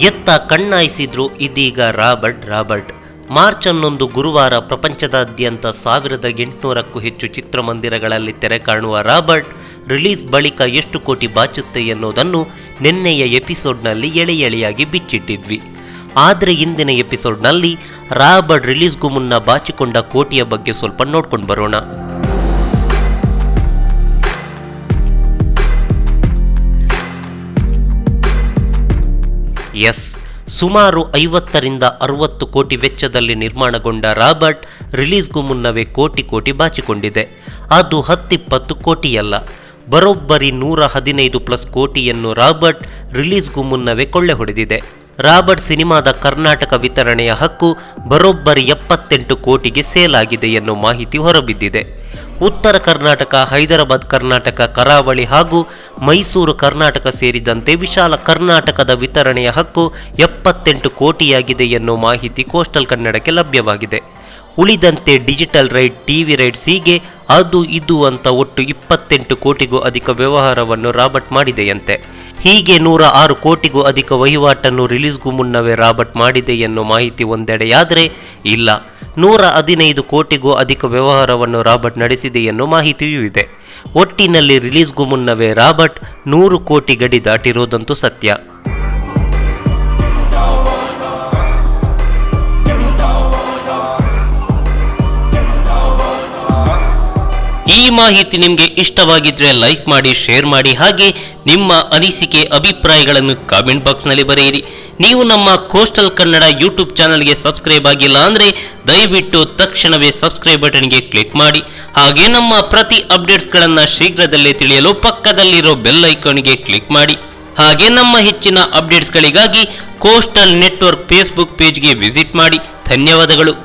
ಎತ್ತ ಕಣ್ಣಾಯಿಸಿದ್ರು ಇದೀಗ Robert. March 11 ಗುರುವಾರ ಪ್ರಪಂಚದಾದ್ಯಂತ 1800ಕ್ಕೂ ಹೆಚ್ಚು ಚಿತ್ರಮಂದಿರಗಳಲ್ಲಿ ತೆರೆ ಕಾಣುವ ರಾಬರ್ಟ್ ರಿಲೀಸ್ ಬಳಿಕ ಎಷ್ಟು ಕೋಟಿ ಬಾಚುತ್ತೆ ಎನ್ನುವುದನ್ನು ನಿನ್ನೆಯ ಎಪಿಸೋಡ್ನಲ್ಲಿ ಎಳೆಯಾಗಿ ಬಿಚ್ಚಿಟ್ಟಿದ್ವಿ. ಆದರೆ ಇಂದಿನ ಎಪಿಸೋಡ್ನಲ್ಲಿ ರಾಬರ್ಟ್ ರಿಲೀಸ್ಗೂ ಮುನ್ನ ಬಾಚಿಕೊಂಡ ಕೋಟಿಯ ಬಗ್ಗೆ ಸ್ವಲ್ಪ ನೋಡ್ಕೊಂಡು ಬರೋಣ. ಸುಮಾರು 50ರಿಂದ 60 ಕೋಟಿ ವೆಚ್ಚದಲ್ಲಿ ನಿರ್ಮಾಣಗೊಂಡ ರಾಬರ್ಟ್ ರಿಲೀಸ್ಗೂ ಮುನ್ನವೇ ಕೋಟಿ ಬಾಚಿಕೊಂಡಿದೆ. ಅದು 10-20 ಕೋಟಿಯಲ್ಲ, ಬರೋಬ್ಬರಿ 115+ ಕೋಟಿಯನ್ನು ರಾಬರ್ಟ್ ರಿಲೀಸ್ಗೂ ಮುನ್ನವೇ ಕೊಳ್ಳೆ ಹೊಡೆದಿದೆ. ರಾಬರ್ಟ್ ಸಿನಿಮಾದ ಕರ್ನಾಟಕ ವಿತರಣೆಯ ಹಕ್ಕು ಬರೋಬ್ಬರಿ 78 ಕೋಟಿಗೆ ಸೇಲ್ ಆಗಿದೆ ಎನ್ನುವ ಮಾಹಿತಿ ಹೊರಬಿದ್ದಿದೆ. ಉತ್ತರ ಕರ್ನಾಟಕ, ಹೈದರಾಬಾದ್ ಕರ್ನಾಟಕ, ಕರಾವಳಿ ಹಾಗೂ ಮೈಸೂರು ಕರ್ನಾಟಕ ಸೇರಿದಂತೆ ವಿಶಾಲ ಕರ್ನಾಟಕದ ವಿತರಣೆಯ ಹಕ್ಕು 78 ಕೋಟಿಯಾಗಿದೆ ಎನ್ನುವ ಮಾಹಿತಿ ಕೋಸ್ಟಲ್ ಕನ್ನಡಕ್ಕೆ ಲಭ್ಯವಾಗಿದೆ. ಉಳಿದಂತೆ ಡಿಜಿಟಲ್ ರೈಟ್, ಟಿವಿ ರೈಟ್ಸ್ ಹೀಗೆ ಅದು ಇದು ಅಂತ ಒಟ್ಟು 28 ಕೋಟಿಗೂ ಅಧಿಕ ವ್ಯವಹಾರವನ್ನು ರಾಬರ್ಟ್ ಮಾಡಿದೆಯಂತೆ. ಹೀಗೆ 106 ಕೋಟಿಗೂ ಅಧಿಕ ವಹಿವಾಟನ್ನು ರಿಲೀಸ್ಗೂ ಮುನ್ನವೇ ರಾಬರ್ಟ್ ಮಾಡಿದೆ ಎನ್ನುವ ಮಾಹಿತಿ ಒಂದೆಡೆಯಾದರೆ, ಇಲ್ಲ 115 ಕೋಟಿಗೂ ಅಧಿಕ ವ್ಯವಹಾರವನ್ನು ರಾಬರ್ಟ್ ನಡೆಸಿದೆ ಎನ್ನುವ ಮಾಹಿತಿಯೂ ಇದೆ. ಒಟ್ಟಿನಲ್ಲಿ ರಿಲೀಸ್ಗೂ ಮುನ್ನವೇ ರಾಬರ್ಟ್ 100 ಕೋಟಿ ಗಡಿ ದಾಟಿರೋದಂತೂ ಸತ್ಯ. ಈ ಮಾಹಿತಿ ನಿಮಗೆ ಇಷ್ಟವಾಗಿದ್ರೆ ಲೈಕ್ ಮಾಡಿ, ಶೇರ್ ಮಾಡಿ, ಹಾಗೆ ನಿಮ್ಮ ಅನಿಸಿಕೆ ಅಭಿಪ್ರಾಯಗಳನ್ನು ಕಾಮೆಂಟ್ ಬಾಕ್ಸ್ನಲ್ಲಿ ಬರೆಯಿರಿ. ನೀವು ನಮ್ಮ ಕೋಸ್ಟಲ್ ಕನ್ನಡ ಯೂಟ್ಯೂಬ್ ಚಾನಲ್ಗೆ ಸಬ್ಸ್ಕ್ರೈಬ್ ಆಗಿಲ್ಲ ಅಂದರೆ ದಯವಿಟ್ಟು ತಕ್ಷಣವೇ ಸಬ್ಸ್ಕ್ರೈಬ್ ಬಟನ್ಗೆ ಕ್ಲಿಕ್ ಮಾಡಿ. ಹಾಗೆ ನಮ್ಮ ಪ್ರತಿ ಅಪ್ಡೇಟ್ಸ್ಗಳನ್ನು ಶೀಘ್ರದಲ್ಲೇ ತಿಳಿಯಲು ಪಕ್ಕದಲ್ಲಿರೋ ಬೆಲ್ ಐಕಾನ್ಗೆ ಕ್ಲಿಕ್ ಮಾಡಿ. ಹಾಗೆ ನಮ್ಮ ಹೆಚ್ಚಿನ ಅಪ್ಡೇಟ್ಸ್ಗಳಿಗಾಗಿ ಕೋಸ್ಟಲ್ ನೆಟ್ವರ್ಕ್ ಫೇಸ್ಬುಕ್ ಪೇಜ್ಗೆ ವಿಸಿಟ್ ಮಾಡಿ. ಧನ್ಯವಾದಗಳು.